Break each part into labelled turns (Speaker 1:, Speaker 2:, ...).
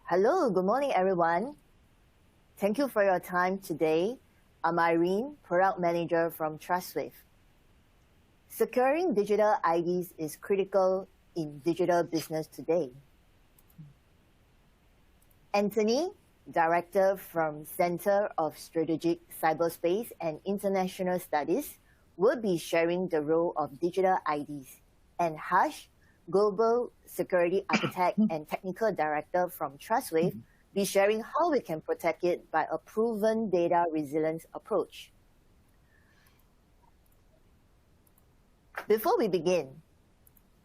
Speaker 1: Hello, good morning, everyone. Thank you for your time today. I'm Irene, Product Manager from Trustwave. Securing digital IDs is critical in digital business today. Anthony, Director from Center of Strategic Cyberspace and International Studies, will be sharing the role of digital IDs, and Harsh, Global Security Architect and Technical Director from Trustwave, be sharing how we can protect it by a proven data resilience approach. Before we begin,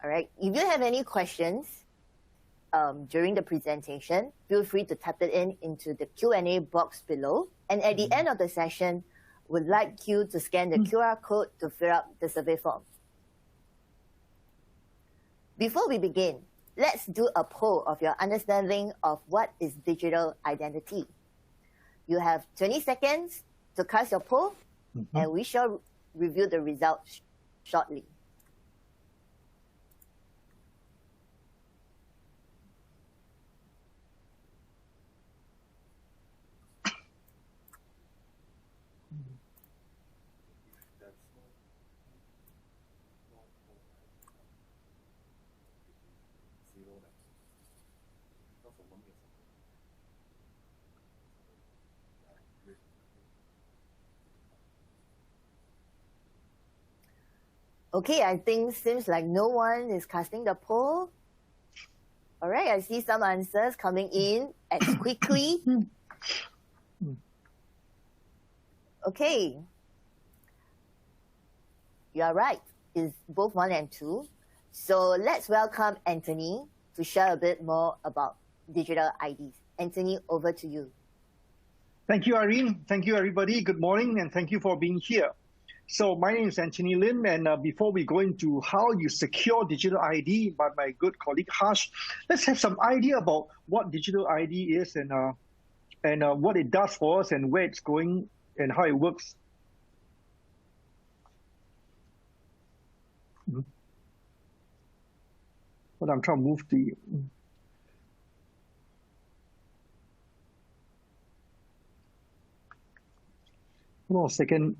Speaker 1: all right, if you have any questions during the presentation, feel free to type it into the Q&A box below. And at the end of the session, we'd like you to scan the QR code to fill out the survey form. Before we begin, let's do a poll of your understanding of what is digital identity. You have 20 seconds to cast your poll, and we shall review the results shortly. Okay, I think seems like no one is casting the poll. All right, I see some answers coming in as quickly. Okay. You are right. It's both 1 and 2. So let's welcome Anthony to share a bit more about digital IDs. Anthony, over to you.
Speaker 2: Thank you, Irene. Thank you, everybody. Good morning, and thank you for being here. So my name is Anthony Lim, and before we go into how you secure digital ID by my good colleague Harsh, let's have some idea about what digital ID is and what it does for us and where it's going and how it works. But I'm trying to move the... Hold on a second.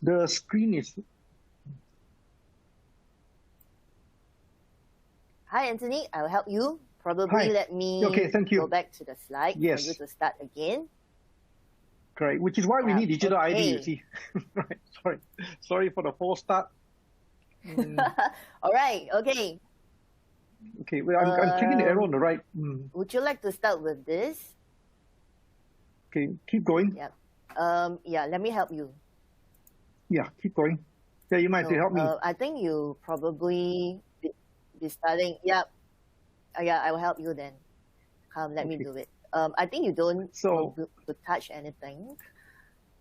Speaker 2: The screen is...
Speaker 1: Hi, Anthony. I will help you. Probably let me
Speaker 2: thank you.
Speaker 1: Go back to the slide for you to start again.
Speaker 2: Great, which is why we need digital ID, you see. Right, sorry for the false start.
Speaker 1: All right, okay.
Speaker 2: Okay, well, I'm clicking the arrow on the right.
Speaker 1: Would you like to start with this?
Speaker 2: Okay, keep going.
Speaker 1: Yeah, let me help you.
Speaker 2: Yeah, keep going. Yeah, you might help me.
Speaker 1: I think you probably be starting. Yeah, I will help you then. Come, let me do it. I think you don't want to touch anything.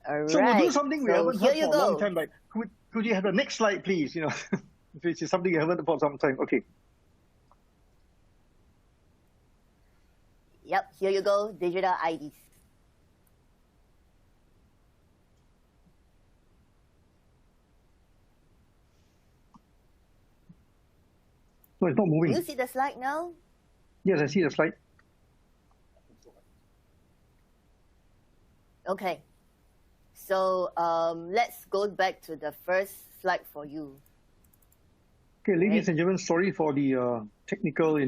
Speaker 1: All right.
Speaker 2: So we'll do something we haven't done for a long time. Like, could you have the next slide, please? You know, which is something you haven't done for some time. Okay.
Speaker 1: Yep, here you go. Digital IDs.
Speaker 2: No, it's not moving.
Speaker 1: Do you see the slide now?
Speaker 2: Yes, I see the slide.
Speaker 1: Okay. So let's go back to the first slide for you.
Speaker 2: Okay, ladies and gentlemen, sorry for the technical,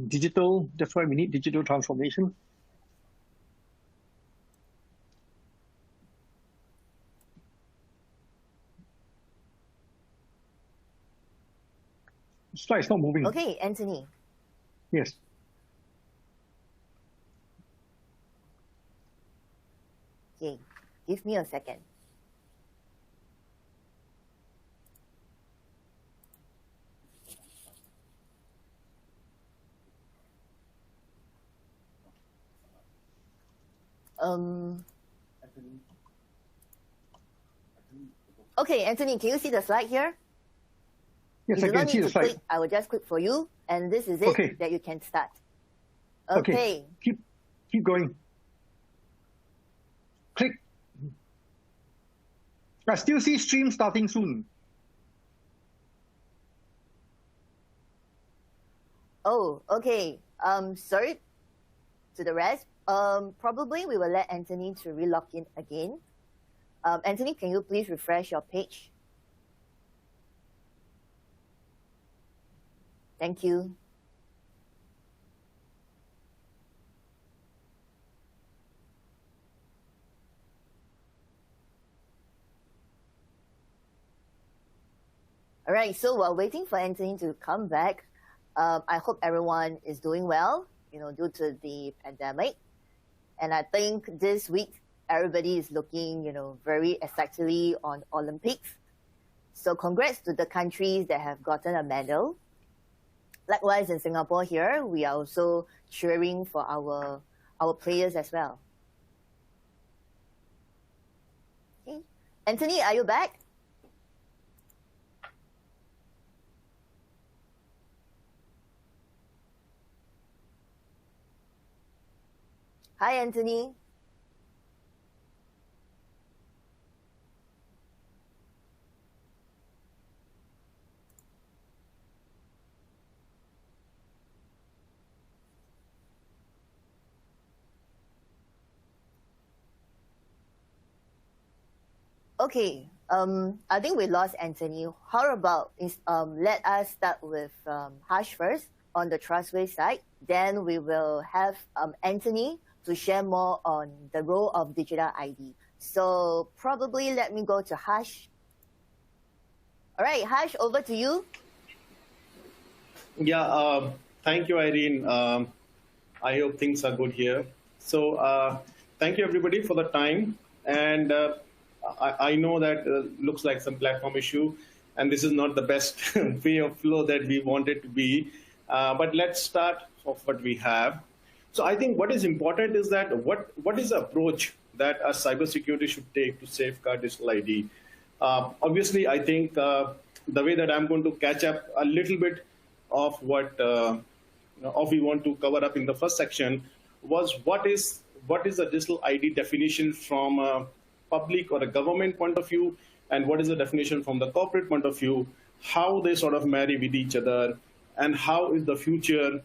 Speaker 2: digital. That's why we need digital transformation. The slide's not moving.
Speaker 1: Okay, Anthony.
Speaker 2: Yes.
Speaker 1: Okay, give me a second. Okay, Anthony, can you see the slide here?
Speaker 2: Yes, I can see the slide.
Speaker 1: I will just click for you, and this is it that you can start. Okay.
Speaker 2: Keep going. Click. I still see stream starting soon.
Speaker 1: Oh, okay. Sorry to the rest. Probably we will let Anthony to re-log in again. Anthony, can you please refresh your page? Thank you. All right, so while waiting for Anthony to come back, I hope everyone is doing well, due to the pandemic. And I think this week, everybody is looking, very excitedly on Olympics. So congrats to the countries that have gotten a medal. Likewise, in Singapore here, we are also cheering for our players as well. Okay. Anthony, are you back? Hi, Anthony. Okay, I think we lost Anthony. How about let us start with Harsh first on the Trustwave side. Then we will have Anthony to share more on the role of digital ID. So probably let me go to Harsh. All right, Harsh, over to you.
Speaker 3: Yeah, thank you, Irene. I hope things are good here. So thank you, everybody, for the time. And I know that looks like some platform issue, and this is not the best way of flow that we want it to be. But let's start off what we have. So I think what is important is that what is the approach that a cybersecurity should take to safeguard digital ID? Obviously, I think the way that I'm going to catch up a little bit of what we want to cover up in the first section was what is the digital ID definition from a public or a government point of view, and what is the definition from the corporate point of view, how they sort of marry with each other, and how is the future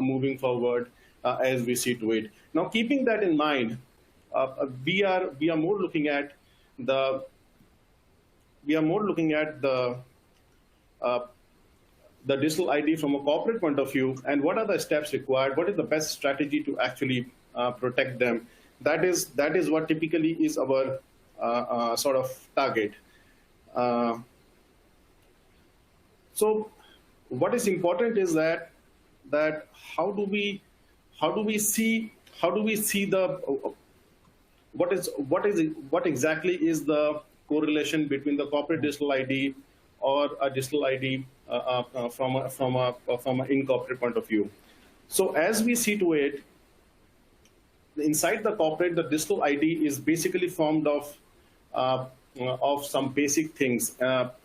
Speaker 3: moving forward as we see to it. Now, keeping that in mind, we are more looking at the digital ID from a corporate point of view, and what are the steps required, what is the best strategy to actually protect them. That is what typically is our sort of target. So what is important is that how do we see the what exactly is the correlation between the corporate digital ID or a digital ID from an in-corporate point of view. So as we see to it, inside the corporate, the digital ID is basically formed of some basic things.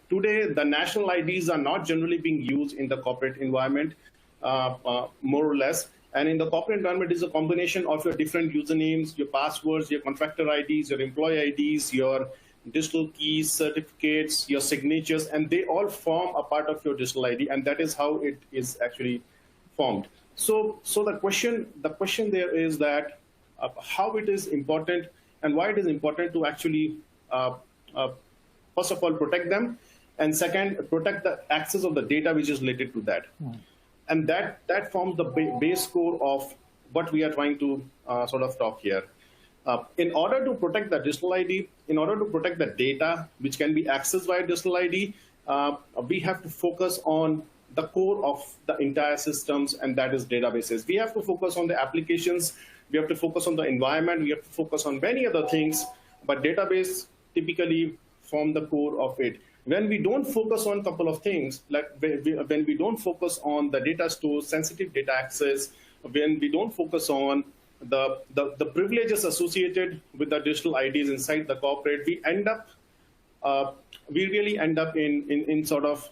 Speaker 3: Today, the national IDs are not generally being used in the corporate environment, more or less. And in the corporate environment, is a combination of your different usernames, your passwords, your contractor IDs, your employee IDs, your digital keys, certificates, your signatures, and they all form a part of your digital ID, and that is how it is actually formed. So the question there is that how it is important and why it is important to actually, first of all, protect them, and second, protect the access of the data which is related to that. And that forms the base core of what we are trying to sort of talk here. In order to protect the digital ID, in order to protect the data which can be accessed via digital ID, we have to focus on the core of the entire systems, and that is databases. We have to focus on the applications, we have to focus on the environment, we have to focus on many other things, but database typically form the core of it. When we don't focus on a couple of things, like when we don't focus on the data store, sensitive data access, when we don't focus on the privileges associated with the digital IDs inside the corporate, we really end up in sort of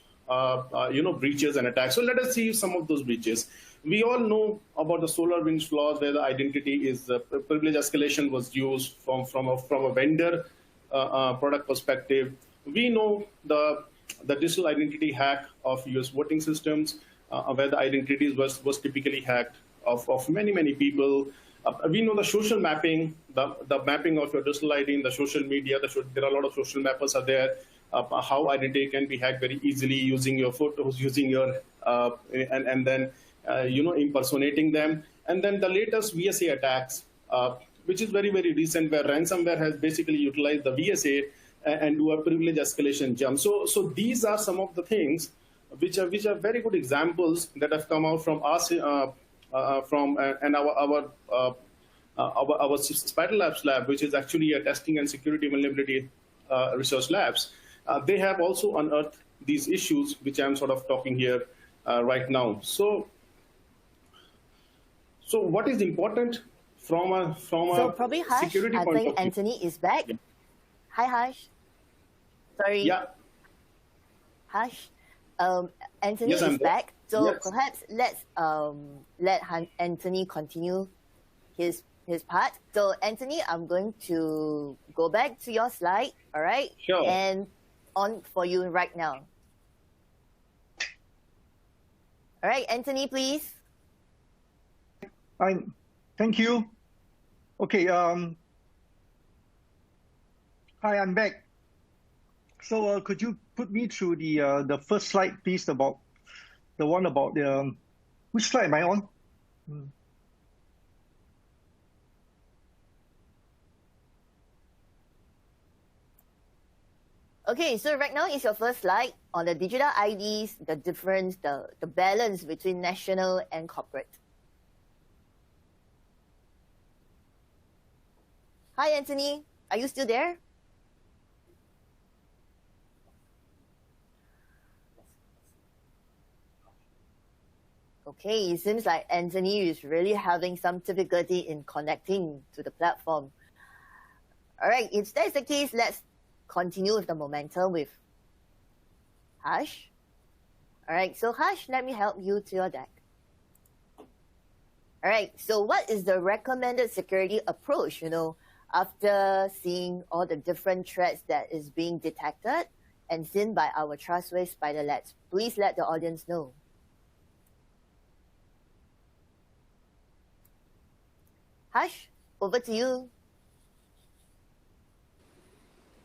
Speaker 3: breaches and attacks. So let us see some of those breaches. We all know about the SolarWinds flaws, where the identity is privilege escalation was used from a vendor product perspective. We know the digital identity hack of US voting systems. where the identities was typically hacked of many people. We know the social mapping, the mapping of your digital ID in the social media. There are a lot of social mappers are there. How identity can be hacked very easily using your photos, using your and then impersonating them. And then the latest VSA attacks, which is very recent, where ransomware has basically utilized the VSA and do a privilege escalation jump. So these are some of the things which are very good examples that have come out from us and our Spider Labs lab, which is actually a testing and security vulnerability research labs. They have also unearthed these issues, which I'm sort of talking here right now. So what is important from a
Speaker 1: probably Harsh,
Speaker 3: security point
Speaker 1: I think
Speaker 3: of view?
Speaker 1: Anthony is back.
Speaker 3: Yeah.
Speaker 1: Hi, Harsh. Sorry.
Speaker 3: Yeah.
Speaker 1: Harsh, Anthony
Speaker 3: Yes,
Speaker 1: is back. So
Speaker 3: yes.
Speaker 1: perhaps let's let Anthony continue his part. So Anthony, I'm going to go back to your slide. All right.
Speaker 3: Sure.
Speaker 1: And on for you right now. All right, Anthony, please.
Speaker 2: Fine. Thank you. Okay. Hi, I'm back. So could you put me through the first slide, please, about the one about the which slide am I on?
Speaker 1: Okay, so right now is your first slide on the digital IDs, the difference, the balance between national and corporate. Hi, Anthony. Are you still there? Okay, it seems like Anthony is really having some difficulty in connecting to the platform. All right, if that's the case, let's continue with the momentum with Harsh. All right, so Harsh, let me help you to your deck. All right, so what is the recommended security approach, after seeing all the different threats that is being detected and seen by our Trustwave Spider Labs? Please let the audience know. Harsh, over to you.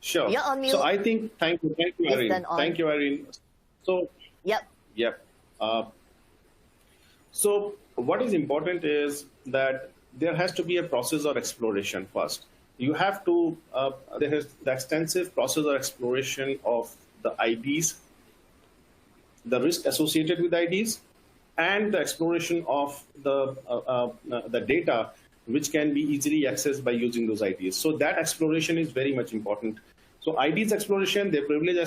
Speaker 3: Sure.
Speaker 1: You're on mute.
Speaker 3: So I think, thank you, Irene. Thank you, Irene. So,
Speaker 1: Yep.
Speaker 3: So what is important is that there has to be a process of exploration first. You have to, there is the extensive process of exploration of the IDs, the risk associated with IDs, and the exploration of the data which can be easily accessed by using those IDs. So that exploration is very much important. So IDs exploration, the privilege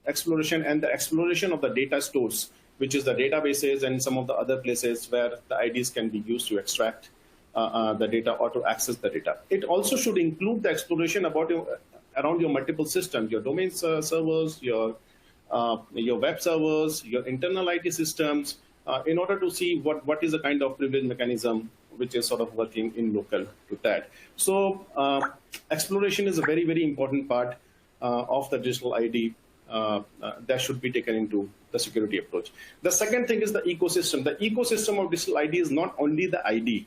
Speaker 3: exploration, and the exploration of the data stores, which is the databases and some of the other places where the IDs can be used to extract the data or to access the data. It also should include the exploration around your multiple systems, your domain servers, your web servers, your internal IT systems, in order to see what is the kind of privilege mechanism which is sort of working in local to that. So exploration is a very important part of the digital ID that should be taken into the security approach. The second thing is the ecosystem. The ecosystem of digital ID is not only the ID.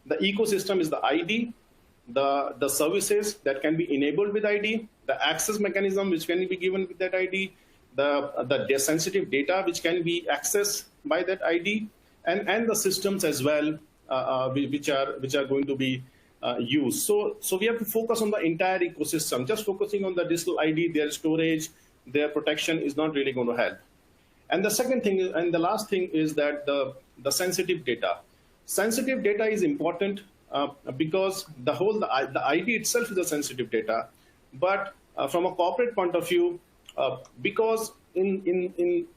Speaker 3: The ecosystem is the ID, the services that can be enabled with ID, the access mechanism which can be given with that ID, the sensitive data which can be accessed by that ID, and the systems as well which are going to be used. So we have to focus on the entire ecosystem. Just focusing on the digital ID, their storage, their protection is not really going to help. And the second thing, and the last thing, is that the sensitive data. Sensitive data is important because the ID itself is a sensitive data. But from a corporate point of view, because in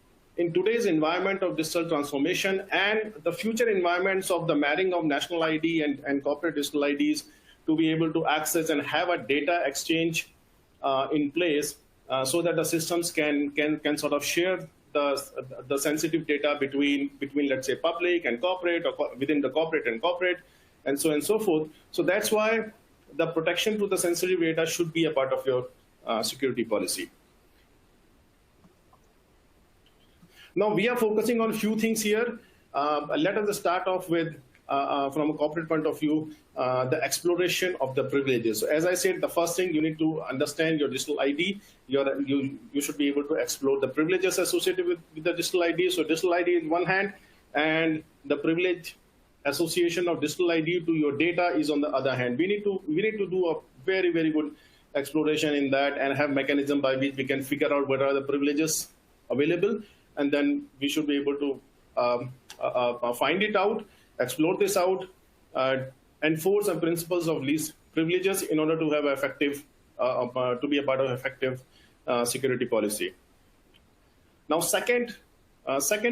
Speaker 3: today's environment of digital transformation and the future environments of the marrying of national ID and corporate digital IDs to be able to access and have a data exchange in place so that the systems can sort of share the sensitive data between, let's say, public and corporate, or within the corporate and so on and so forth. So that's why the protection to the sensitive data should be a part of your security policy. Now, we are focusing on a few things here. Let us start off with, from a corporate point of view, the exploration of the privileges. So as I said, the first thing, you need to understand your digital ID. You should be able to explore the privileges associated with the digital ID. So digital ID is one hand, and the privilege association of digital ID to your data is on the other hand. We need to do a very, very good exploration in that and have mechanism by which we can figure out what are the privileges available, and then we should be able to find it out, explore this out, enforce some principles of least privileges in order to have effective, to be a part of effective security policy. Now, second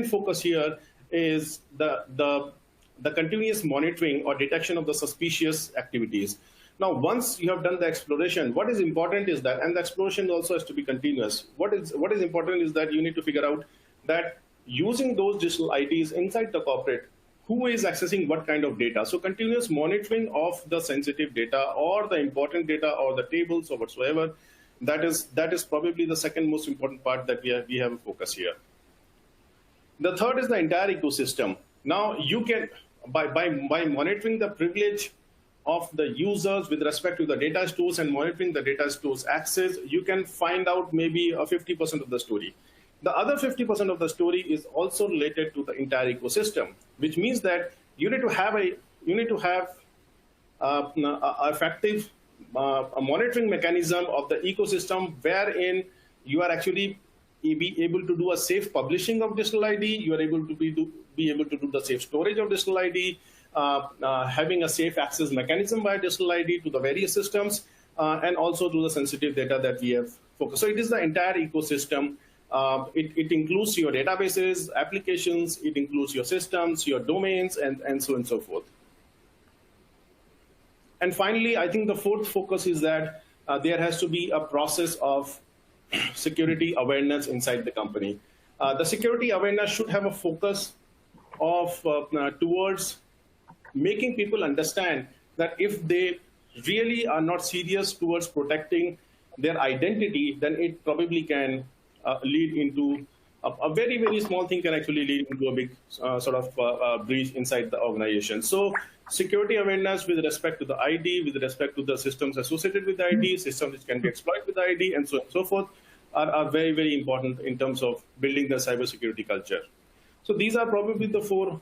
Speaker 3: focus here is the continuous monitoring or detection of the suspicious activities. Now, once you have done the exploration, what is important is that, and the exploration also has to be continuous. What is important is that you need to figure out that using those digital IDs inside the corporate, who is accessing what kind of data. So continuous monitoring of the sensitive data or the important data or the tables or whatsoever, that is probably the second most important part that we have a focus here. The third is the entire ecosystem. Now, you can, by monitoring the privilege of the users with respect to the data stores and monitoring the data stores access, you can find out maybe 50% of the story. The other 50% of the story is also related to the entire ecosystem, which means that you need to have a effective monitoring mechanism of the ecosystem, wherein you are actually be able to do a safe publishing of digital ID. You are able to be able to do the safe storage of digital ID, having a safe access mechanism by digital ID to the various systems, and also to the sensitive data that we have focused. So it is the entire ecosystem. It includes your databases, applications, it includes your systems, your domains, and so on and so forth. And finally, I think the fourth focus is that there has to be a process of security awareness inside the company. The security awareness should have a focus of towards making people understand that if they really are not serious towards protecting their identity, then it probably can lead into a very, very small thing can actually lead into a big sort of breach inside the organization. So security awareness with respect to the ID, with respect to the systems associated with the ID, systems which can be exploited with the ID, and so on and so forth, are very, very important in terms of building the cybersecurity culture. So these are probably the four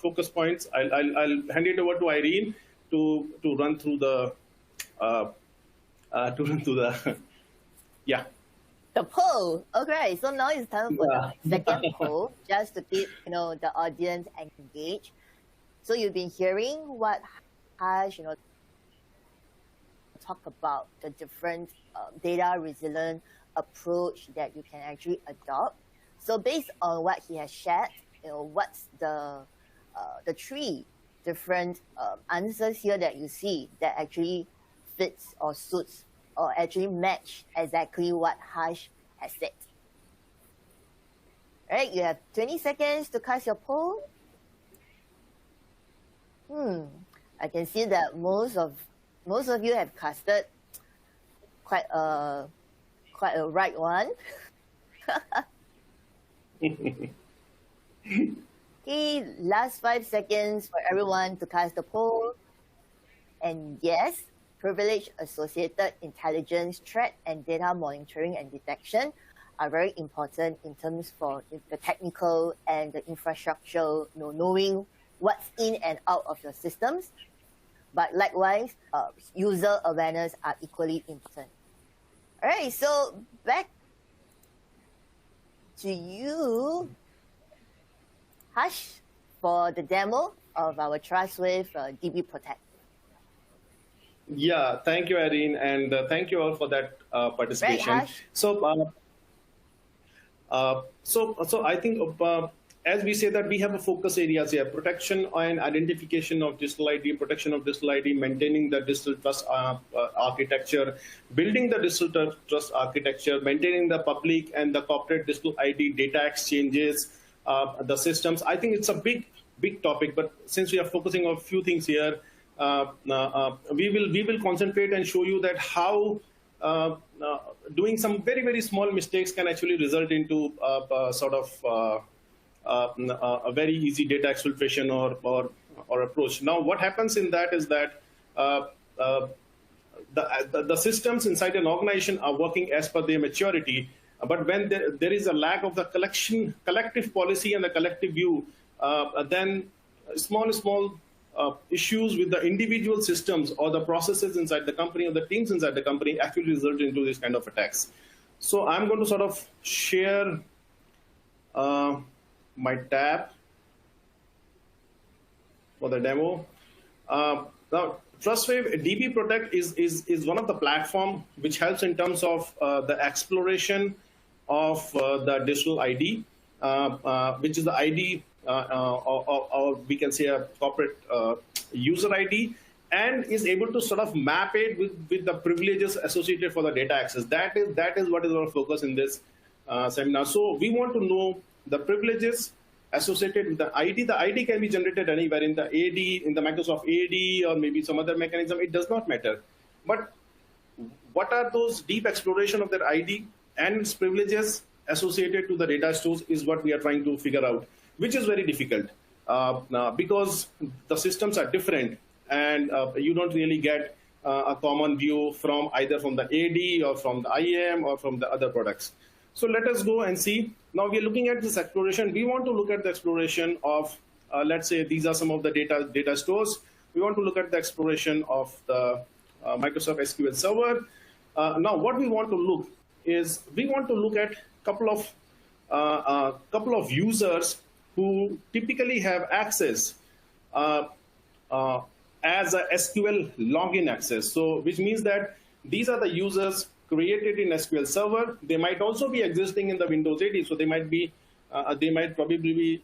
Speaker 3: focus points. I'll hand it over to Irene to run through the yeah.
Speaker 1: The poll. Okay, so now it's time for the second poll, just to keep the audience engaged. So you've been hearing what Harsh talk about the different data resilient approach that you can actually adopt. So based on what he has shared, what's the three different answers here that you see that actually fits or suits or actually match exactly what Harsh has said. All right, you have 20 seconds to cast your poll. I can see that most of you have casted quite a right one. Okay, last 5 seconds for everyone to cast the poll. And yes, privilege associated intelligence, threat, and data monitoring and detection are very important in terms for the technical and the infrastructure, knowing what's in and out of your systems. But likewise, user awareness are equally important. All right, so back to you, Harsh, for the demo of our Trustwave DB Protect.
Speaker 3: Yeah, thank you, Irene, and thank you all for that participation.
Speaker 1: Right, Harsh?
Speaker 3: So I think as we say that we have a focus areas here: protection and identification of digital ID, protection of digital ID, maintaining the digital trust architecture, building the digital trust architecture, maintaining the public and the corporate digital ID data exchanges, the systems. I think it's a big topic, but since we are focusing on a few things here, we will concentrate and show you that how doing some very, very small mistakes can actually result into sort of a very easy data exfiltration or approach. Now, what happens in that is that the systems inside an organization are working as per their maturity, but when there is a lack of the collective policy and the collective view, then small issues with the individual systems or the processes inside the company or the teams inside the company actually result into this kind of attacks. So I'm going to sort of share my tab for the demo. Now, Trustwave DB Protect is one of the platform which helps in terms of the exploration of the digital ID, which is the ID, or we can say a corporate user ID, and is able to sort of map it with the privileges associated for the data access. That is what is our focus in this seminar. So we want to know the privileges associated with the ID. The ID can be generated anywhere in the AD, in the Microsoft AD, or maybe some other mechanism. It does not matter. But what are those deep exploration of that ID and its privileges associated to the data stores is what we are trying to figure out, which is very difficult because the systems are different, and you don't really get a common view from either from the AD or from the IAM or from the other products. So let us go and see. Now we are looking at this exploration. We want to look at the exploration of, let's say these are some of the data stores. We want to look at the exploration of the Microsoft SQL Server. Now what we want to look is, we want to look at couple of users who typically have access as a SQL login access. So which means that these are the users created in SQL Server. They might also be existing in the Windows 80, so they might probably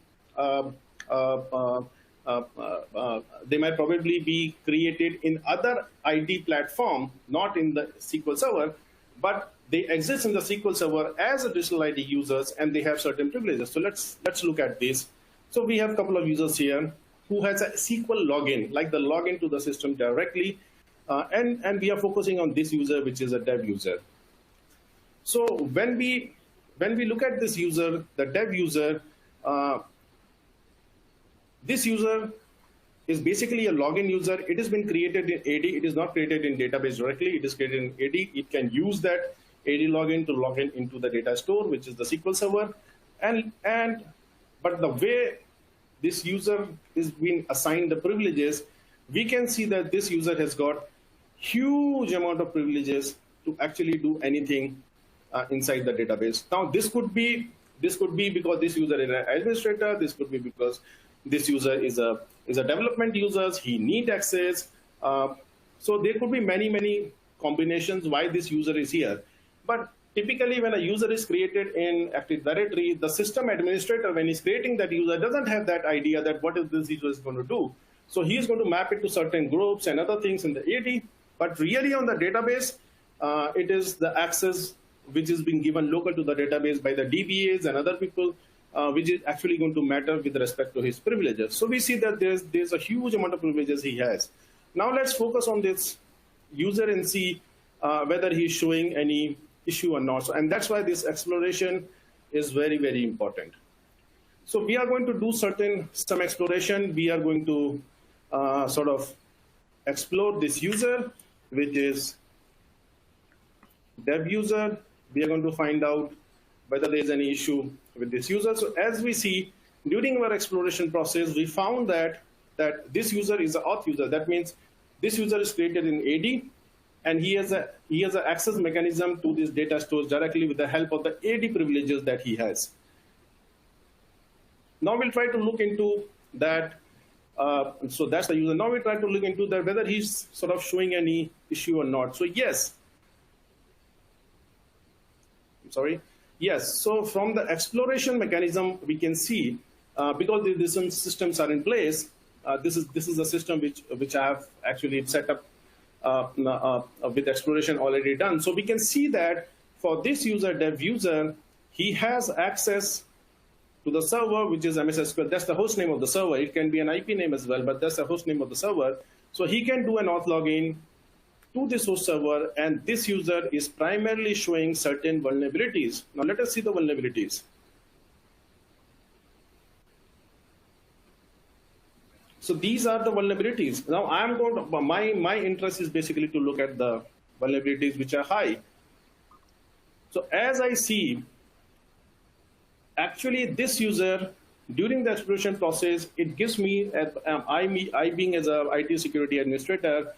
Speaker 3: be created in other ID platform, not in the SQL Server, but they exist in the SQL Server as a digital ID users, and they have certain privileges. So let's look at this. So we have a couple of users here who has a SQL login, like the login to the system directly. And we are focusing on this user, which is a dev user. So when we look at this user, the dev user, this user is basically a login user. It has been created in AD. It is not created in database directly. It is created in AD. It can use that AD login to log in into the data store, which is the SQL Server. But the way this user is being assigned the privileges, we can see that this user has got huge amount of privileges to actually do anything inside the database. Now, this could be because this user is an administrator. This could be because this user is a development user. He needs access. So there could be many combinations why this user is here. But typically, when a user is created in Active Directory, the system administrator, when he's creating that user, doesn't have that idea that what is this user is going to do. So he's going to map it to certain groups and other things in the AD. But really on the database, it is the access which is being given local to the database by the DBAs and other people, which is actually going to matter with respect to his privileges. So we see that there's a huge amount of privileges he has. Now let's focus on this user and see whether he's showing any issue or not. And that's why this exploration is very, very important. So we are going to do some exploration. We are going to sort of explore this user, which is dev user. We are going to find out whether there is any issue with this user. So as we see, during our exploration process, we found that this user is an auth user. That means this user is created in AD, and he has an access mechanism to this data stores directly with the help of the AD privileges that he has. Now we'll try to look into that. So that's the user. Now we try to look into that, whether he's sort of showing any issue or not. So yes. Yes. So from the exploration mechanism, we can see because these systems are in place. This is a system which I have actually set up with exploration already done. So we can see that for this user, dev user, he has access to the server, which is MS SQL. That's the host name of the server. It can be an IP name as well, but that's the host name of the server. So he can do an auth login to the source server, and this user is primarily showing certain vulnerabilities. Now let us see the vulnerabilities. So these are the vulnerabilities. Now I'm going to, my interest is basically to look at the vulnerabilities which are high. So as I see, actually this user, during the exploration process, it gives me, I being as a IT security administrator,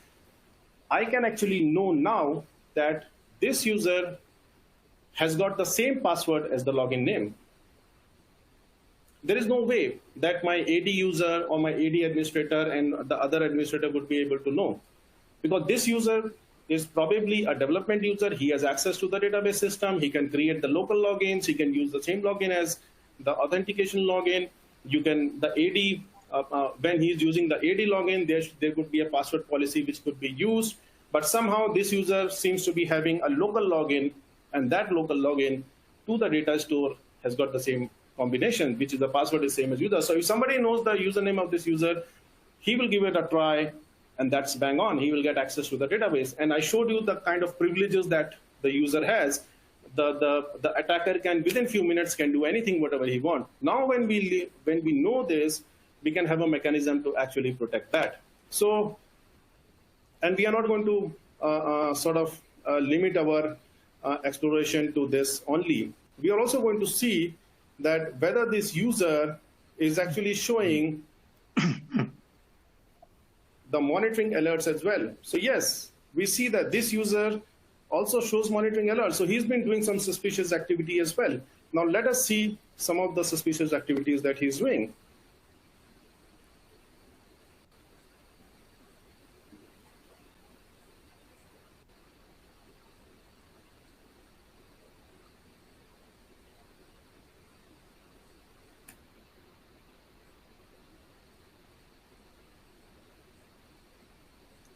Speaker 3: I can actually know now that this user has got the same password as the login name. There is no way that my AD user or my AD administrator and the other administrator would be able to know, because this user is probably a development user. He has access to the database system. He can create the local logins. He can use the same login as the authentication login. You can, the AD, when he's using the AD login, there could be a password policy which could be used. But somehow this user seems to be having a local login, and that local login to the data store has got the same combination, which is the password is same as user. So if somebody knows the username of this user, he will give it a try, and that's bang on. He will get access to the database. And I showed you the kind of privileges that the user has. The attacker can, within few minutes, can do anything, whatever he wants. Now, when we know this, we can have a mechanism to actually protect that. So, and we are not going to limit our exploration to this only. We are also going to see that whether this user is actually showing the monitoring alerts as well. So yes, we see that this user also shows monitoring alerts. So he's been doing some suspicious activity as well. Now let us see some of the suspicious activities that he's doing.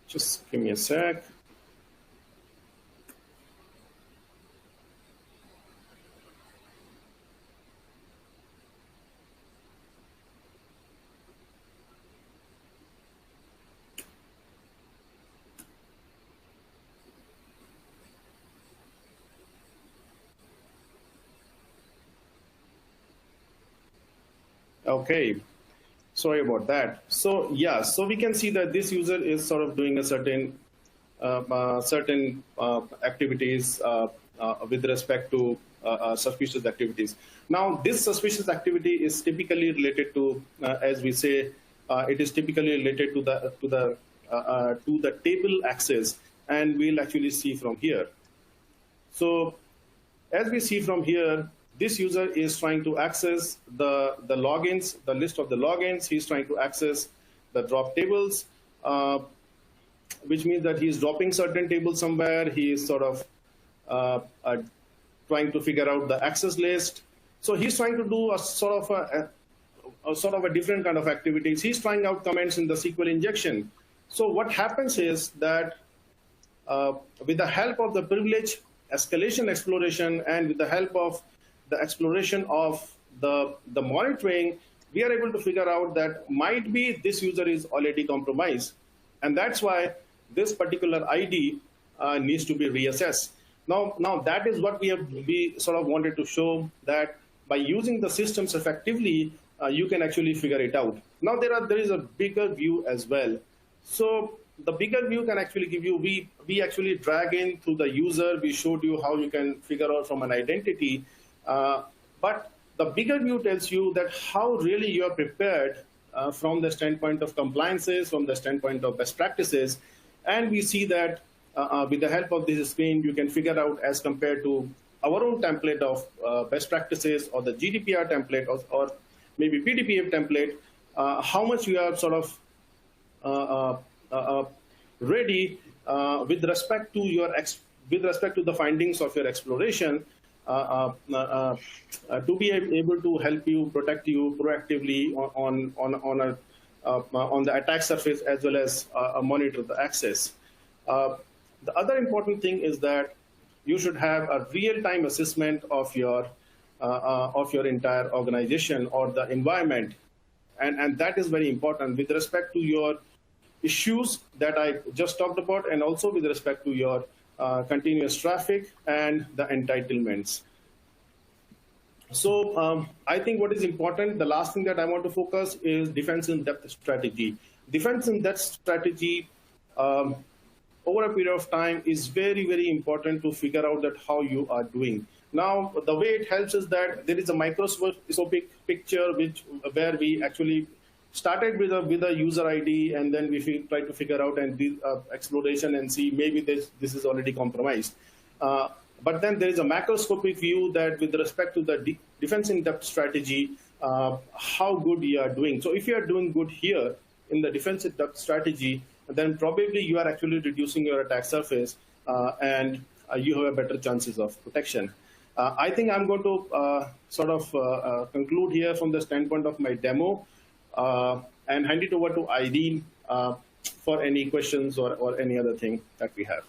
Speaker 3: Just give me a sec. Okay. Sorry about that. So yeah, so we can see that this user is sort of doing a certain activities with respect to suspicious activities. Now, this suspicious activity is typically related to, as we say, it is typically related to the table access, and we'll actually see from here. So, as we see from here, this user is trying to access the logins, the list of the logins. He's trying to access the drop tables, which means that he's dropping certain tables somewhere. He is sort of trying to figure out the access list. So he's trying to do a sort of a different kind of activities. He's trying out comments in the SQL injection. So what happens is that with the help of the privilege escalation exploration and with the help of the exploration of the monitoring, we are able to figure out that might be this user is already compromised. And that's why this particular ID needs to be reassessed. Now that is what we sort of wanted to show, that by using the systems effectively, you can actually figure it out. Now there is a bigger view as well. So the bigger view can actually give you, we actually drag in through the user. We showed you how you can figure out from an identity. But the bigger view tells you that how really you are prepared from the standpoint of compliances, from the standpoint of best practices. And we see that with the help of this screen, you can figure out, as compared to our own template of best practices or the GDPR template or maybe PDPF template, how much you are sort of ready with respect to the findings of your exploration to be able to help you, protect you proactively on the attack surface, as well as monitor the access. The other important thing is that you should have a real-time assessment of your entire organization or the environment, and that is very important with respect to your issues that I just talked about, and also with respect to your continuous traffic and the entitlements. So I think what is important, the last thing that I want to focus is defense in depth strategy. Defense in depth strategy over a period of time is very, very important to figure out that how you are doing. Now, the way it helps is that there is a microscopic picture where we actually started with a user ID, and then we try to figure out and do exploration and see maybe this is already compromised. But then there is a macroscopic view that with respect to the defense in depth strategy, how good you are doing. So if you are doing good here in the defense in depth strategy, then probably you are actually reducing your attack surface and you have a better chances of protection. I think I'm going to sort of conclude here from the standpoint of my demo and hand it over to Irene for any questions or any other thing that we have.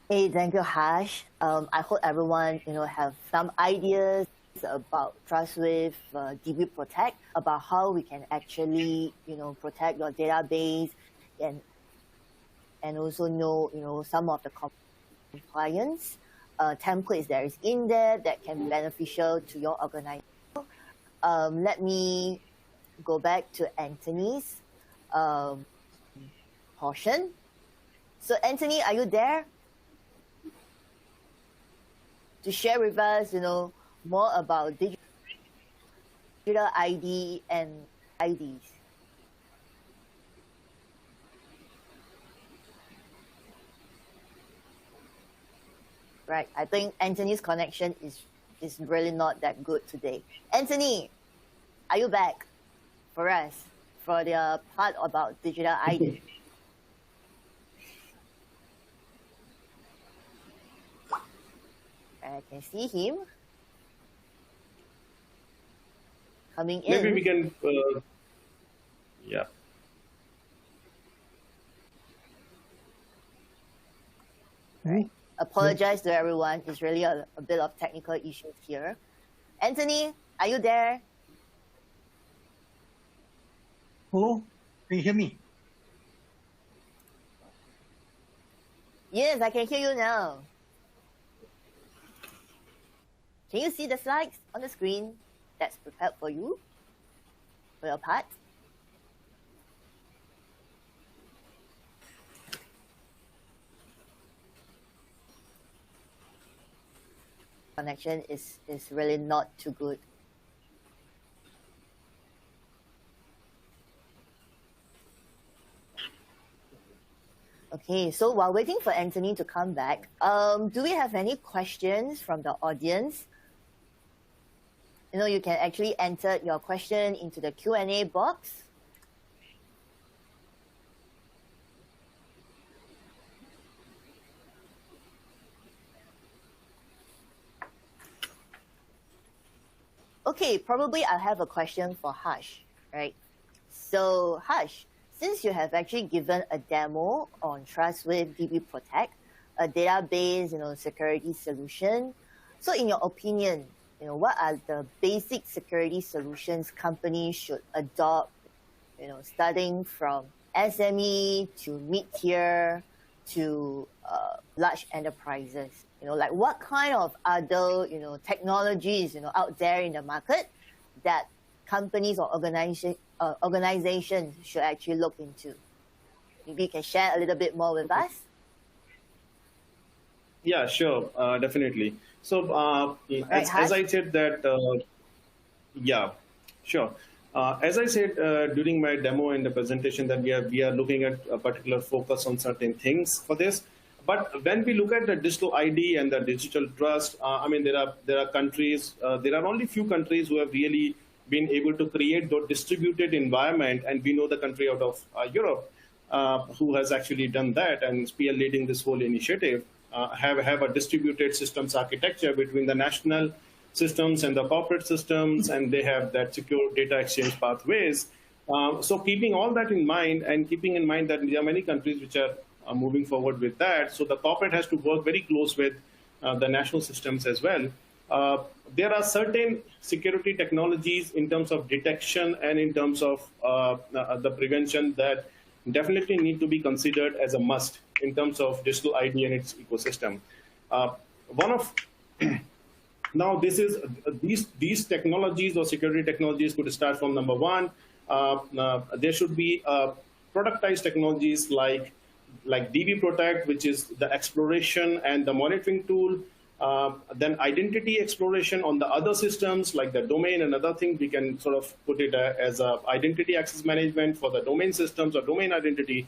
Speaker 1: Hey, thank you, Harsh. I hope everyone, have some ideas about Trustwave DB Protect, about how we can actually, protect your database and also know, some of the compliance templates that is in there that can be beneficial to your organization. Let me go back to Anthony's portion. So Anthony, are you there? To share with us, more about digital ID and IDs. Right, I think Anthony's connection is really not that good today. Anthony, are you back for us for the part about digital ID? I can see him coming in.
Speaker 3: Maybe we can, yeah.
Speaker 1: Right. Apologize to everyone. It's really a bit of technical issues here. Anthony, are you there?
Speaker 2: Hello, can you hear me?
Speaker 1: Yes, I can hear you now. Can you see the slides on the screen that's prepared for you, for your part? Connection is really not too good. Okay, so while waiting for Anthony to come back, do we have any questions from the audience? You can actually enter your question into the Q&A box. Okay, probably I'll have a question for Harsh, right? So Harsh, since you have actually given a demo on Trustwave DB Protect, a database, security solution, so in your opinion, what are the basic security solutions companies should adopt, starting from SME to mid-tier to large enterprises? Like what kind of other, technologies, out there in the market that companies or organizations should actually look into? Maybe you can share a little bit more with us?
Speaker 3: Yeah, sure, definitely. So as I said that, yeah, sure. As I said during my demo and the presentation that we are looking at a particular focus on certain things for this. But when we look at the digital ID and the digital trust, I mean, there are countries, there are only few countries who have really been able to create the distributed environment, and we know the country out of Europe who has actually done that and is leading this whole initiative. Have a distributed systems architecture between the national systems and the corporate systems, and they have that secure data exchange pathways. So keeping all that in mind, and keeping in mind that there are many countries which are moving forward with that, so the corporate has to work very close with the national systems as well there are certain security technologies in terms of detection and in terms of the prevention that definitely need to be considered as a must in terms of digital ID and its ecosystem. Now, these technologies or security technologies could start from number one. There should be productized technologies like DB Protect, which is the exploration and the monitoring tool. Then identity exploration on the other systems like the domain and other things. We can sort of put it as a identity access management for the domain systems or domain identity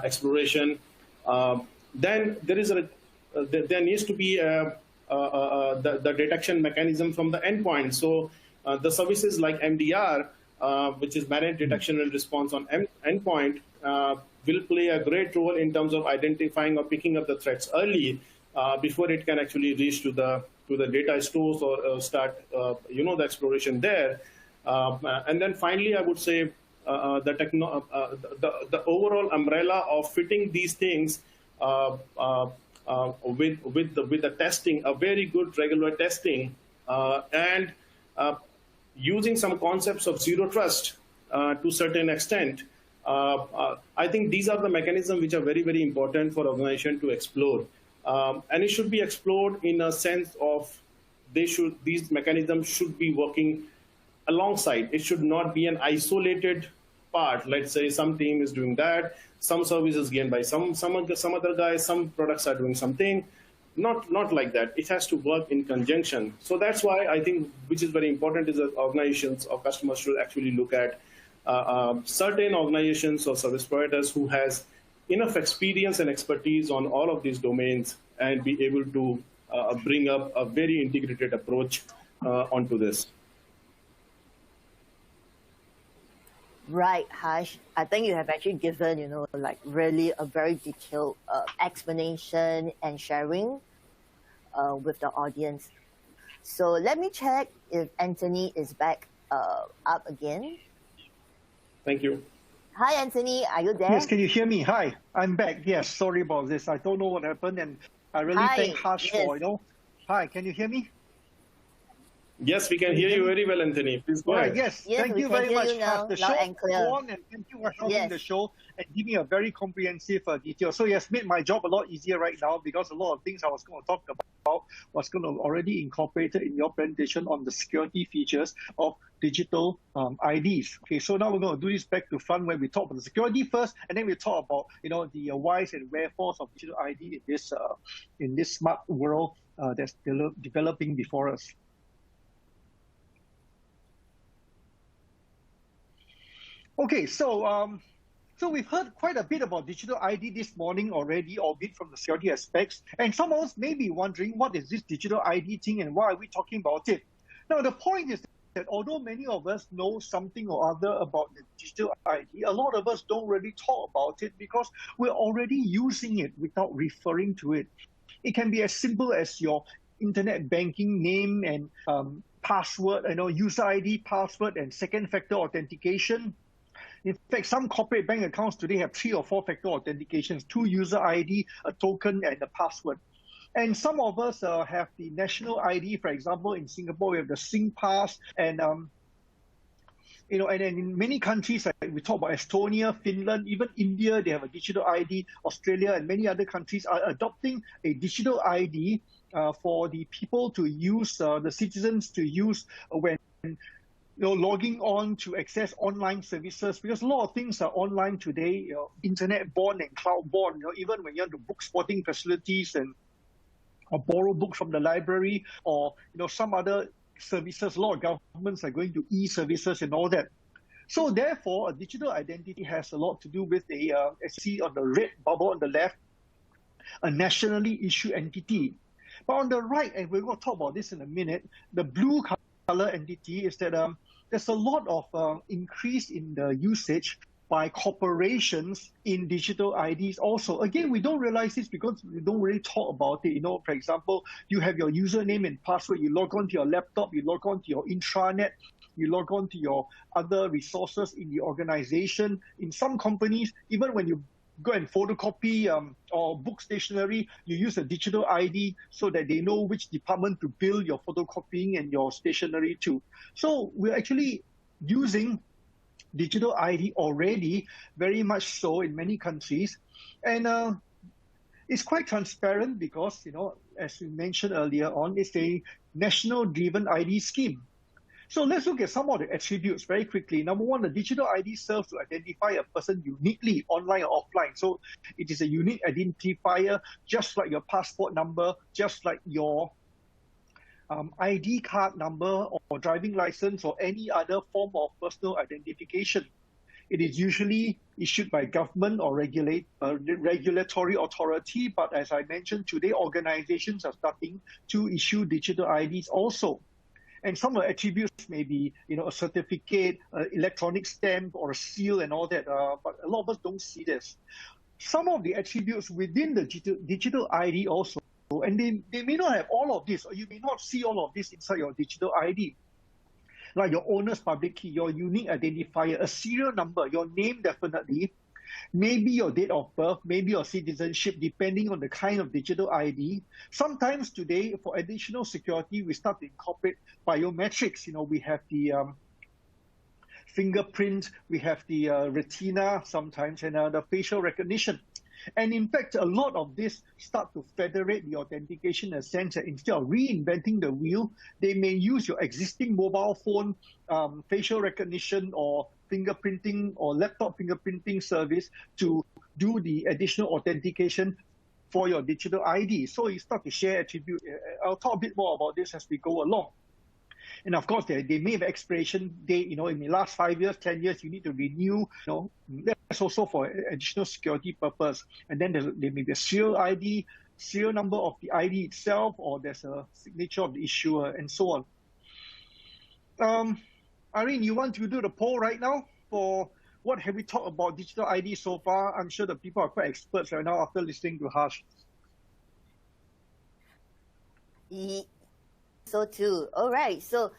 Speaker 3: exploration. Then there needs to be the detection mechanism from the endpoint. So the services like MDR, which is managed detection and response on endpoint, will play a great role in terms of identifying or picking up the threats early before it can actually reach to the data stores or start the exploration there. And then finally, I would say the overall umbrella of fitting these things with the testing, a very good regular testing, and using some concepts of zero trust to a certain extent. I think these are the mechanisms which are very, very important for organization to explore. And it should be explored in a sense of these mechanisms should be working alongside. It should not be an isolated part. Let's say some team is doing that, some services gained by some other guys, some products are doing something. Not like that. It has to work in conjunction. So that's why I think, which is very important, is that organizations or customers should actually look at certain organizations or service providers who has enough experience and expertise on all of these domains and be able to bring up a very integrated approach onto this.
Speaker 1: Right, Harsh. I think you have actually given, like really a very detailed explanation and sharing with the audience. So let me check if Anthony is back up again.
Speaker 3: Thank you.
Speaker 1: Hi, Anthony. Are you there?
Speaker 2: Yes, can you hear me? Hi, I'm back. Yes, sorry about this. I don't know what happened, and I really thank Harsh for, Hi, can you hear me?
Speaker 3: Yes, we can hear you very well, Anthony. Please go ahead.
Speaker 2: Yes, thank you very much. The show
Speaker 1: and clear.
Speaker 2: On, and thank you for helping the show and giving a very comprehensive detail. So yes, made my job a lot easier right now, because a lot of things I was going to talk about was going to already incorporated in your presentation on the security features of digital IDs. Okay, so now we're going to do this back to front, where we talk about the security first, and then we talk about the whys and wherefores of digital ID in this smart world that's developing before us. Okay, so we've heard quite a bit about digital ID this morning already, albeit from the security aspects. And some of us may be wondering, what is this digital ID thing and why are we talking about it? Now, the point is that although many of us know something or other about the digital ID, a lot of us don't really talk about it because we're already using it without referring to it. It can be as simple as your internet banking name and password, user ID, password, and second-factor authentication. In fact, some corporate bank accounts today have 3 or 4-factor authentications, 2 user ID, a token, and a password. And some of us have the national ID. For example, in Singapore, we have the SingPass, and and in many countries, like we talk about Estonia, Finland, even India, they have a digital ID. Australia and many other countries are adopting a digital ID for the people to use, the citizens to use when logging on to access online services, because a lot of things are online today, internet-born and cloud-born. Even when you want to book sporting facilities or borrow books from the library, or some other services, a lot of governments are going to e-services and all that. So therefore, a digital identity has a lot to do with as you see on the red bubble on the left, a nationally issued entity. But on the right, and we're going to talk about this in a minute, the blue color entity is that there's a lot of increase in the usage by corporations in digital IDs also. Again, we don't realize this because we don't really talk about it. For example, you have your username and password, you log on to your laptop, you log on to your intranet, you log on to your other resources in the organization. In some companies, even when you go and photocopy or book stationery, you use a digital ID so that they know which department to bill your photocopying and your stationery to. So we're actually using digital ID already, very much so in many countries. And it's quite transparent because, as we mentioned earlier on, it's a national-driven ID scheme. So let's look at some of the attributes very quickly. Number one, the digital ID serves to identify a person uniquely, online or offline. So it is a unique identifier, just like your passport number, just like your ID card number or driving license or any other form of personal identification. It is usually issued by government or regulatory authority, but as I mentioned today, organizations are starting to issue digital IDs also. And some of the attributes may be, a certificate, electronic stamp, or a seal, and all that. But a lot of us don't see this. Some of the attributes within the digital ID also, and they may not have all of this, or you may not see all of this inside your digital ID. Like your owner's public key, your unique identifier, a serial number, your name definitely, maybe your date of birth, maybe your citizenship, depending on the kind of digital ID. Sometimes today, for additional security, we start to incorporate biometrics. We have the fingerprint, we have the retina sometimes, and the facial recognition. And in fact, a lot of this start to federate the authentication in a sense that instead of reinventing the wheel, they may use your existing mobile phone facial recognition or fingerprinting or laptop fingerprinting service to do the additional authentication for your digital ID. So you start to share attribute. I'll talk a bit more about this as we go along. And of course, they may have expiration date, in the last 5 years, 10 years, you need to renew, that's also for additional security purpose. And then there may be a serial ID, serial number of the ID itself, or there's a signature of the issuer, and so on. Irene, you want to do the poll right now for what have we talked about digital ID so far? I'm sure the people are quite experts right now after listening to Harsh.
Speaker 1: So too. All right. So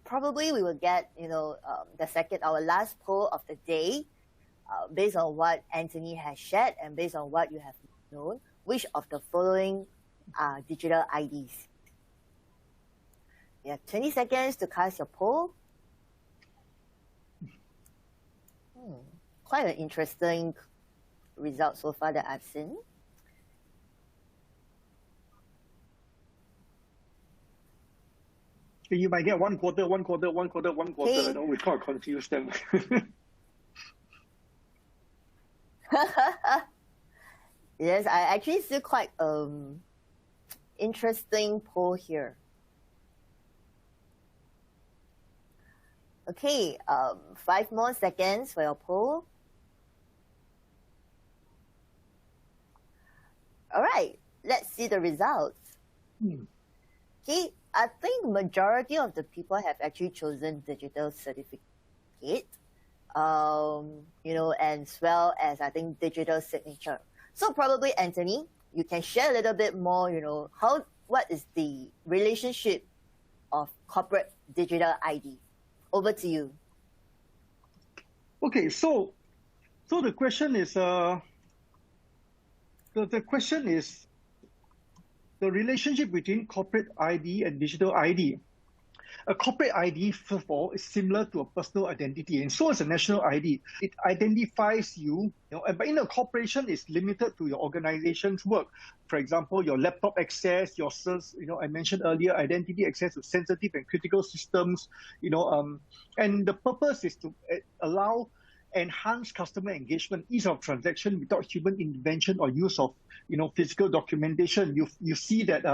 Speaker 1: probably we will get, our last poll of the day, based on what Anthony has shared and based on what you have known, which of the following are digital IDs? You have 20 seconds to cast your poll. Quite an interesting result so far that I've seen.
Speaker 2: You might get one quarter. Okay. We can't confuse them.
Speaker 1: Yes, I actually see quite interesting poll here. Okay, 5 more seconds for your poll. All right, let's see the results. Okay, I think majority of the people have actually chosen digital certificate, as well as I think digital signature. So probably Anthony, you can share a little bit more, what is the relationship of corporate digital ID? Over to you.
Speaker 2: Okay, so the question is the relationship between corporate ID and digital ID. A corporate ID, first of all, is similar to a personal identity, and so is a national ID. It identifies you, but in a corporation, it's limited to your organization's work. For example, your laptop access, your, I mentioned earlier, identity access to sensitive and critical systems, and the purpose is to allow enhanced customer engagement, ease of transaction without human intervention or use of, physical documentation. You see that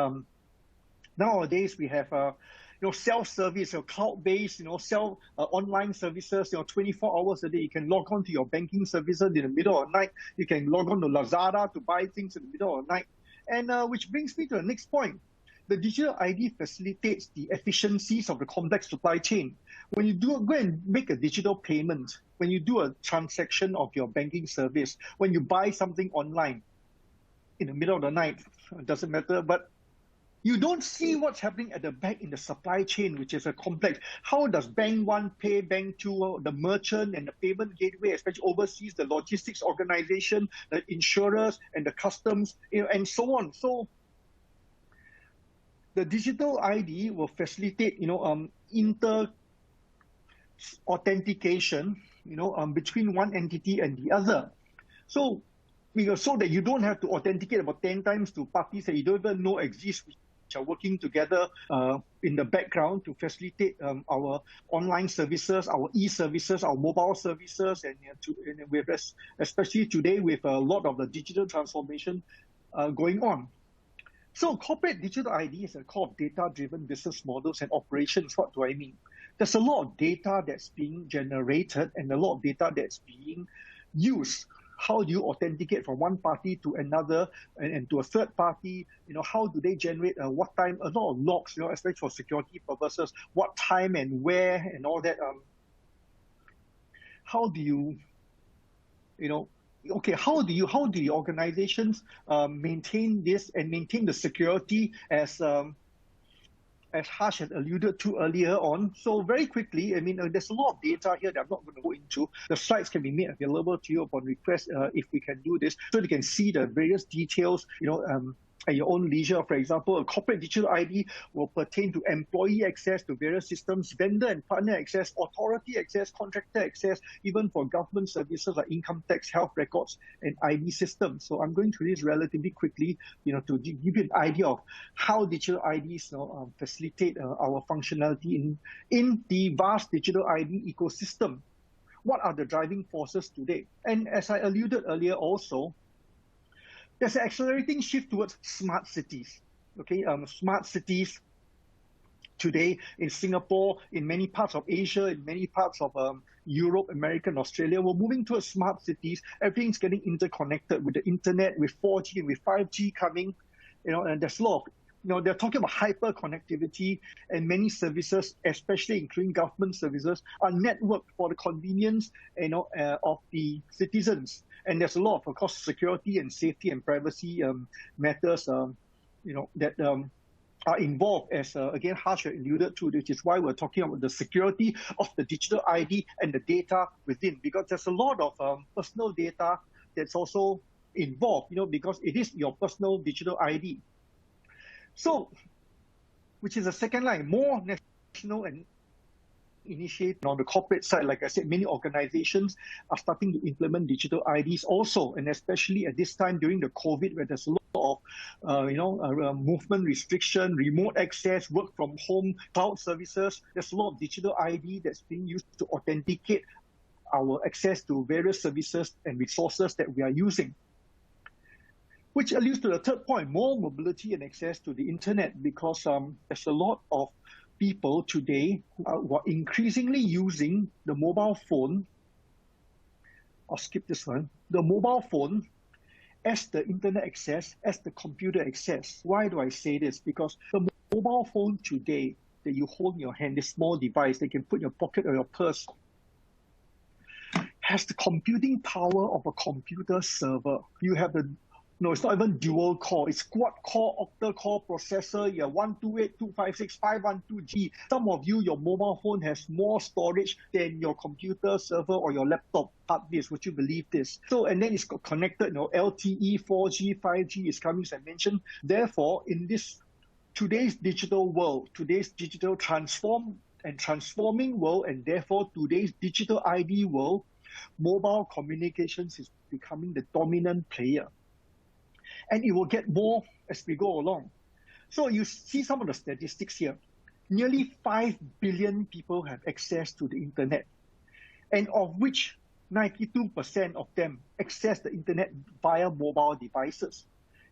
Speaker 2: nowadays we have self-service, cloud-based, online services, 24 hours a day. You can log on to your banking services in the middle of the night. You can log on to Lazada to buy things in the middle of the night. And which brings me to the next point. The digital ID facilitates the efficiencies of the complex supply chain. When you go and make a digital payment, when you do a transaction of your banking service, when you buy something online in the middle of the night, it doesn't matter, but You don't see what's happening at the back in the supply chain, which is a complex. How does bank one pay bank two, the merchant and the payment gateway, especially overseas, the logistics organization, the insurers and the customs, and so on. So the digital ID will facilitate, inter authentication, between one entity and the other. So, so that you don't have to authenticate about 10 times to parties that you don't even know exist, which are working together in the background to facilitate our online services, our e-services, our mobile services, and with especially today with a lot of the digital transformation going on. So corporate digital ID is a core of data-driven business models and operations. What do I mean? There's a lot of data that's being generated and a lot of data that's being used. How do you authenticate from one party to another and to a third party? How do they generate what time? A lot of logs, especially for security purposes. What time and where and all that. How do you, how do the organizations maintain this and maintain the security as Harsh had alluded to earlier on? So very quickly, there's a lot of data here that I'm not going to go into. The slides can be made available to you upon request if we can do this, so you can see the various details, at your own leisure. For example, a corporate digital ID will pertain to employee access to various systems, vendor and partner access, authority access, contractor access, even for government services like income tax, health records, and ID systems. So I'm going through this relatively quickly, to give you an idea of how digital IDs facilitate our functionality in the vast digital ID ecosystem. What are the driving forces today? And as I alluded earlier also, there's an accelerating shift towards smart cities. Smart cities today in Singapore, in many parts of Asia, in many parts of Europe, America, and Australia, we're moving towards smart cities. Everything's getting interconnected with the internet, with 4G and with 5G coming. And there's a lot of, they're talking about hyper connectivity, and many services, especially including government services, are networked for the convenience, of the citizens. And there's a lot of course, security and safety and privacy matters, that are involved, as again Harsh alluded to, which is why we're talking about the security of the digital ID and the data within, because there's a lot of personal data that's also involved, because it is your personal digital ID. So, which is the second line, more national and initiate on the corporate side. Like I said, many organizations are starting to implement digital IDs also, and especially at this time during the COVID, where there's a lot of movement restriction, remote access, work from home, cloud services. There's a lot of digital ID that's being used to authenticate our access to various services and resources that we are using. Which alludes to the third point, more mobility and access to the internet, because there's a lot of people today who are increasingly using the mobile phone. I'll skip this one. The mobile phone as the internet access, as the computer access. Why do I say this? Because the mobile phone today that you hold in your hand, this small device that you can put in your pocket or your purse, has the computing power of a computer server. You have the it's not even dual core. It's quad core, octa core processor. You have 128, 256, 512G. Some of you, your mobile phone has more storage than your computer server or your laptop hard disk. Would you believe this? So, and then it's got connected, LTE, 4G, 5G is coming, as I mentioned. Therefore, in today's digital world, today's digital transforming world, and therefore today's digital ID world, mobile communications is becoming the dominant player. And it will get more as we go along. So you see some of the statistics here. Nearly 5 billion people have access to the internet, and of which 92% of them access the internet via mobile devices.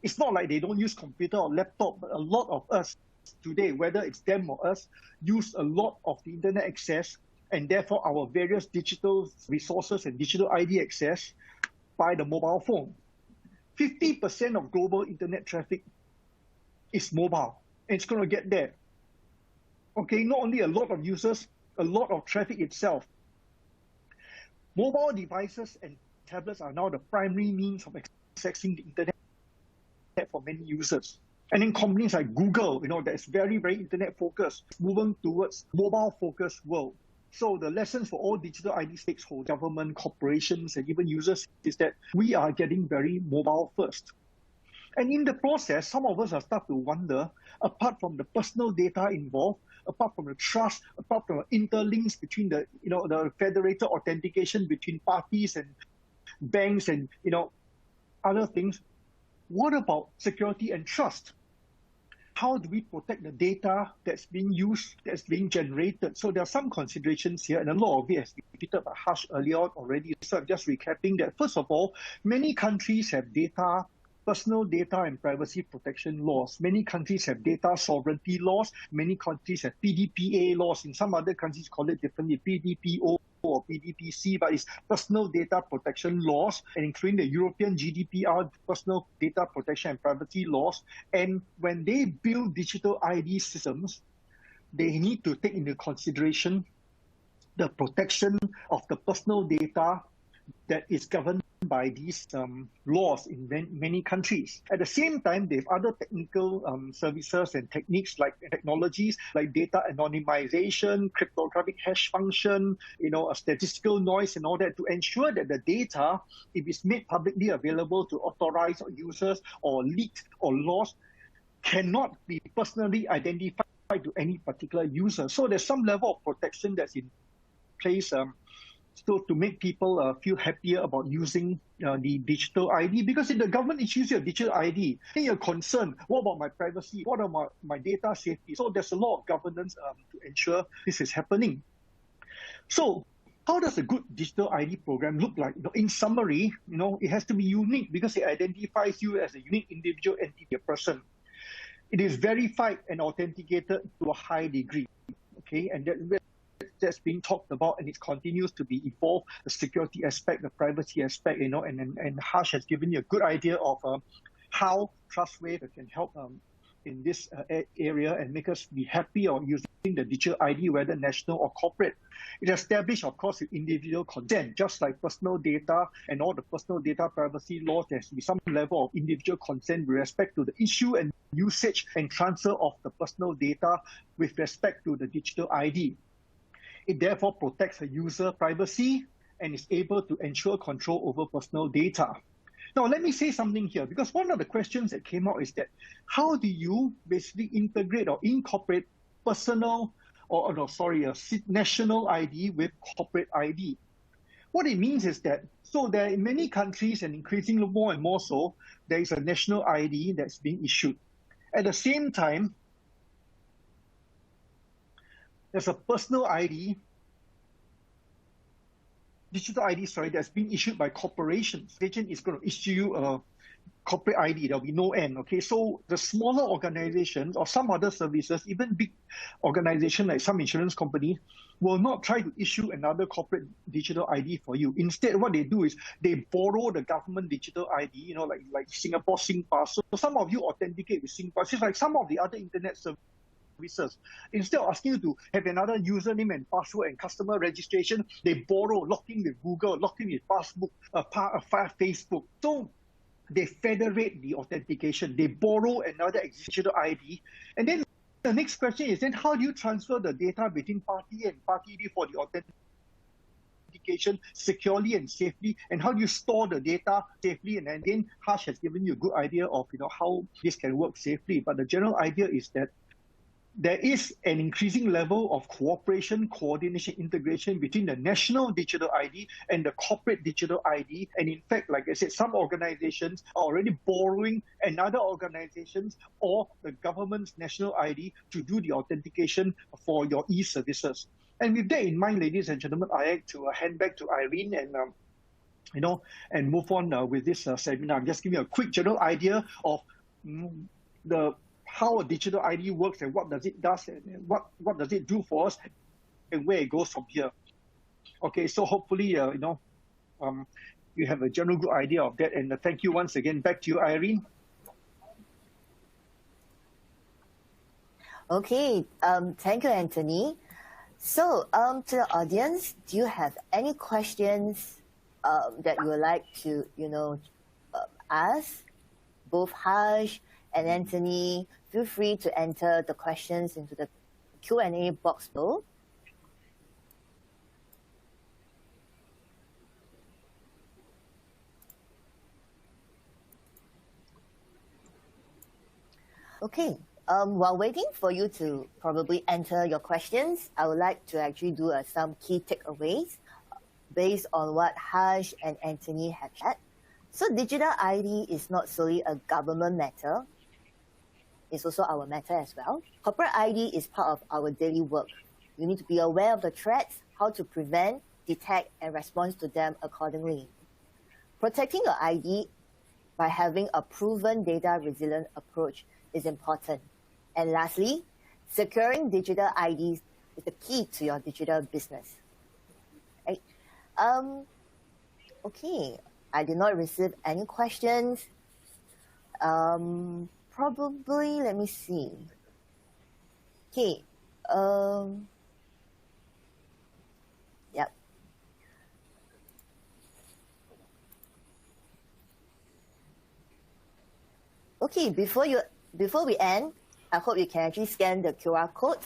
Speaker 2: It's not like they don't use computer or laptop, but a lot of us today, whether it's them or us, use a lot of the internet access, and therefore our various digital resources and digital ID access by the mobile phone. 50% of global internet traffic is mobile, and it's going to get there. Not only a lot of users, a lot of traffic itself. Mobile devices and tablets are now the primary means of accessing the internet for many users. And then companies like Google, that's very, very internet focused, moving towards mobile focused world. So the lessons for all digital ID stakeholders, government, corporations, and even users is that we are getting very mobile first. And in the process, some of us are starting to wonder, apart from the personal data involved, apart from the trust, apart from the interlinks between the federated authentication between parties and banks and other things, what about security and trust? How do we protect the data that's being used, that's being generated? So there are some considerations here, and a lot of it has been repeated by Harsh earlier on already. So I'm just recapping that. First of all, many countries have personal data and privacy protection laws. Many countries have data sovereignty laws. Many countries have PDPA laws. In some other countries call it differently, PDPO or PDPC, but it's personal data protection laws, and including the European GDPR, personal data protection and privacy laws. And when they build digital ID systems, they need to take into consideration the protection of the personal data that is governed by these laws in many countries. At the same time, they have other technical services and technologies like data anonymization, cryptographic hash function, a statistical noise and all that to ensure that the data, if it's made publicly available to authorized users or leaked or lost, cannot be personally identified to any particular user. So there's some level of protection that's in place so to make people feel happier about using the digital ID, because if the government issues you a digital ID, then you're concerned, what about my privacy? What about my data safety? So there's a lot of governance to ensure this is happening. So how does a good digital ID program look like? In summary, it has to be unique because it identifies you as a unique individual entity, a person. It is verified and authenticated to a high degree, okay? And that's being talked about, and it continues to be evolved, the security aspect, the privacy aspect, and Harsh has given you a good idea of how Trustwave can help in this area and make us be happy on using the digital ID, whether national or corporate. It established, of course, individual consent, just like personal data and all the personal data privacy laws. There has to be some level of individual consent with respect to the issue and usage and transfer of the personal data with respect to the digital ID. It therefore protects the user privacy and is able to ensure control over personal data. Now, let me say something here, because one of the questions that came out is that how do you basically integrate or incorporate national ID with corporate ID? What it means is that, so there in many countries, and increasingly more and more so, there is a national ID that's being issued. At the same time, there's a personal ID, digital ID, that's being issued by corporations. The agent is going to issue you a corporate ID. There'll be no end, okay? So the smaller organizations or some other services, even big organizations like some insurance company, will not try to issue another corporate digital ID for you. Instead, what they do is they borrow the government digital ID, like Singapore SingPass. So some of you authenticate with SingPass. It's like some of the other internet services. Instead of asking you to have another username and password and customer registration, they borrow, lock in with Google, lock in with Facebook. So they federate the authentication. They borrow another digital ID. And then the next question is, then how do you transfer the data between party and party B for the authentication securely and safely? And how do you store the data safely? And again, Harsh has given you a good idea of how this can work safely. But the general idea is that there is an increasing level of cooperation, coordination, integration between the national digital ID and the corporate digital ID. And in fact, like I said, some organizations are already borrowing another organization's or the government's national ID to do the authentication for your e-services. And with that in mind, ladies and gentlemen, I like to hand back to Irene and and move on with this seminar. I'm just giving you a quick general idea of how a digital ID works and what does it and what does it do for us and where it goes from here. Okay, so hopefully you have a general good idea of that, and thank you once again. Back to you, Irene.
Speaker 1: Okay, thank you, Anthony. So to the audience, do you have any questions that you would like to ask both Harsh and Anthony, feel free to enter the questions into the Q&A box below. Okay, while waiting for you to probably enter your questions, I would like to actually do some key takeaways based on what Harsh and Anthony have shared. So digital ID is not solely a government matter. It's also our matter as well. Corporate ID is part of our daily work. You need to be aware of the threats, how to prevent, detect, and respond to them accordingly. Protecting your ID by having a proven data resilient approach is important. And lastly, securing digital IDs is the key to your digital business. Right? Okay, I did not receive any questions. Probably, let me see. Okay, yep. Okay, before we end, I hope you can actually scan the QR code,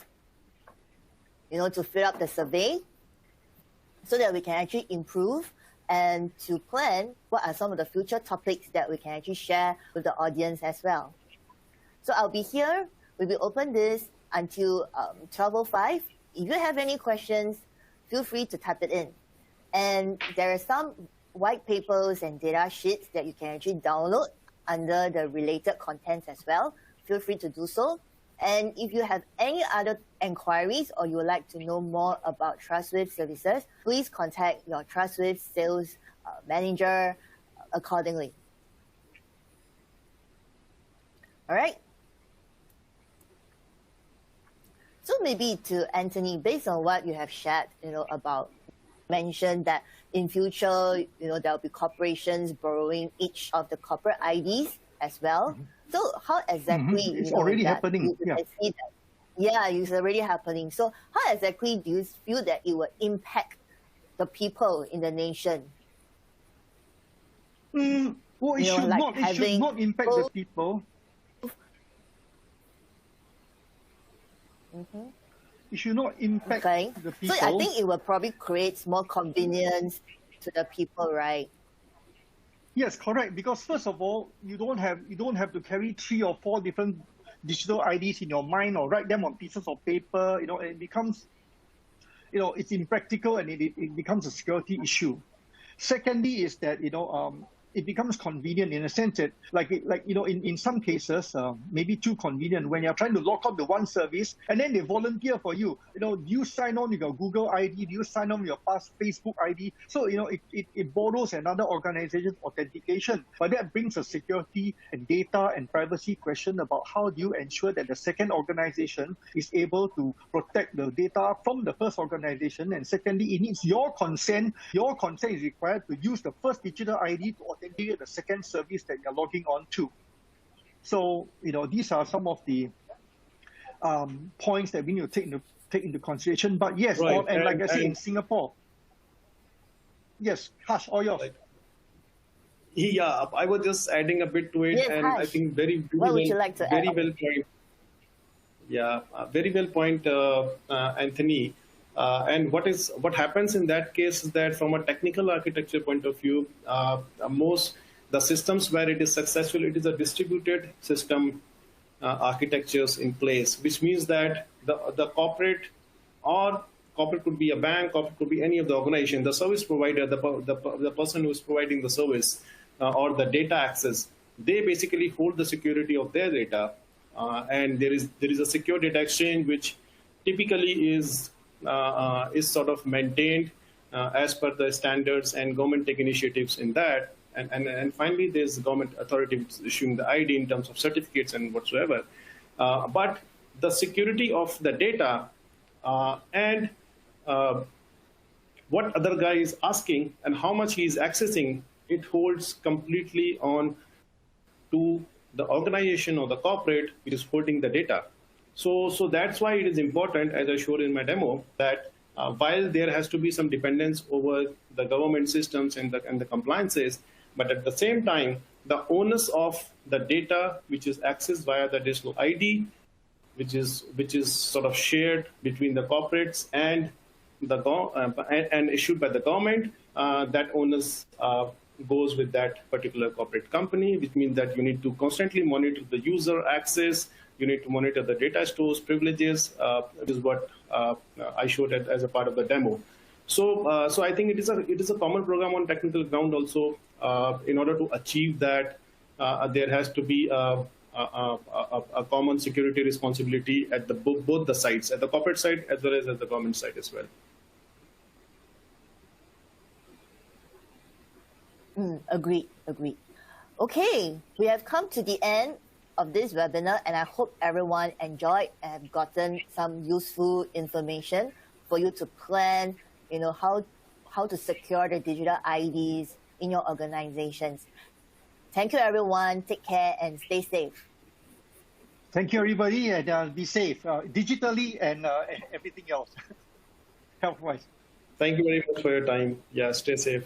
Speaker 1: to fill up the survey so that we can actually improve and to plan what are some of the future topics that we can actually share with the audience as well. So I'll be here. We will open this until 12:05. If you have any questions, feel free to type it in. And there are some white papers and data sheets that you can actually download under the related contents as well. Feel free to do so. And if you have any other inquiries or you would like to know more about Trustwave services, please contact your Trustwave sales manager accordingly. All right. So maybe to Anthony, based on what you have shared, mentioned that in future, there'll be corporations borrowing each of the corporate IDs as well. Mm-hmm. So how exactly?
Speaker 2: It's already happening.
Speaker 1: Yeah, it's already happening. So how exactly do you feel that it will impact the people in the nation?
Speaker 2: Well, it should not impact the people.
Speaker 1: Mm-hmm.
Speaker 2: It should not impact the people.
Speaker 1: So I think it will probably create more convenience to the people, right?
Speaker 2: Yes, correct. Because first of all, you don't have to carry 3 or 4 different digital IDs in your mind or write them on pieces of paper. It becomes, it's impractical and it becomes a security issue. Secondly, is that it becomes convenient in a sense that, in some cases, maybe too convenient when you're trying to log out the one service and then they volunteer for you. Do you sign on with your Google ID? Do you sign on with your past Facebook ID? So, it borrows another organization's authentication. But that brings a security and data and privacy question about how do you ensure that the second organization is able to protect the data from the first organization. And secondly, it needs your consent. Your consent is required to use the first digital ID to authenticate the second service that you're logging on to. So, these are some of the points that we need to take into consideration. But yes,
Speaker 3: right.
Speaker 2: and like I said, in Singapore, yes, Harsh, all yours.
Speaker 3: Yeah, I was just adding a bit to it,
Speaker 1: yes,
Speaker 3: and
Speaker 1: Harsh.
Speaker 3: I think very
Speaker 1: what would you like to
Speaker 3: very
Speaker 1: add?
Speaker 3: well point. Yeah, very well point, Anthony. And what happens in that case is that from a technical architecture point of view, the systems where it is successful, it is a distributed system architectures in place, which means that the corporate could be a bank, corporate could be any of the organization, the service provider, the person who is providing the service or the data access, they basically hold the security of their data, and there is a secure data exchange which typically is sort of maintained as per the standards and government take initiatives in that. And finally, there's the government authority issuing the ID in terms of certificates and whatsoever. But the security of the data and what other guy is asking and how much he is accessing, it holds completely on to the organization or the corporate which is holding the data. So that's why it is important, as I showed in my demo, that while there has to be some dependence over the government systems and the compliances, but at the same time, the onus of the data which is accessed via the digital ID, which is sort of shared between the corporates and and issued by the government, that onus goes with that particular corporate company, which means that you need to constantly monitor the user access, you need to monitor the data stores, privileges, which is what I showed as a part of the demo. So I think it is a common program on technical ground also. In order to achieve that, there has to be a common security responsibility at both the sides, at the corporate side as well as at the government side as well.
Speaker 1: Agreed. Okay, we have come to the end of this webinar, and I hope everyone enjoyed and have gotten some useful information for you to plan, how to secure the digital IDs in your organizations. Thank you, everyone. Take care and stay safe.
Speaker 2: Thank you, everybody, and be safe digitally and everything else, health-wise.
Speaker 3: Thank you very much for your time. Yeah, stay safe.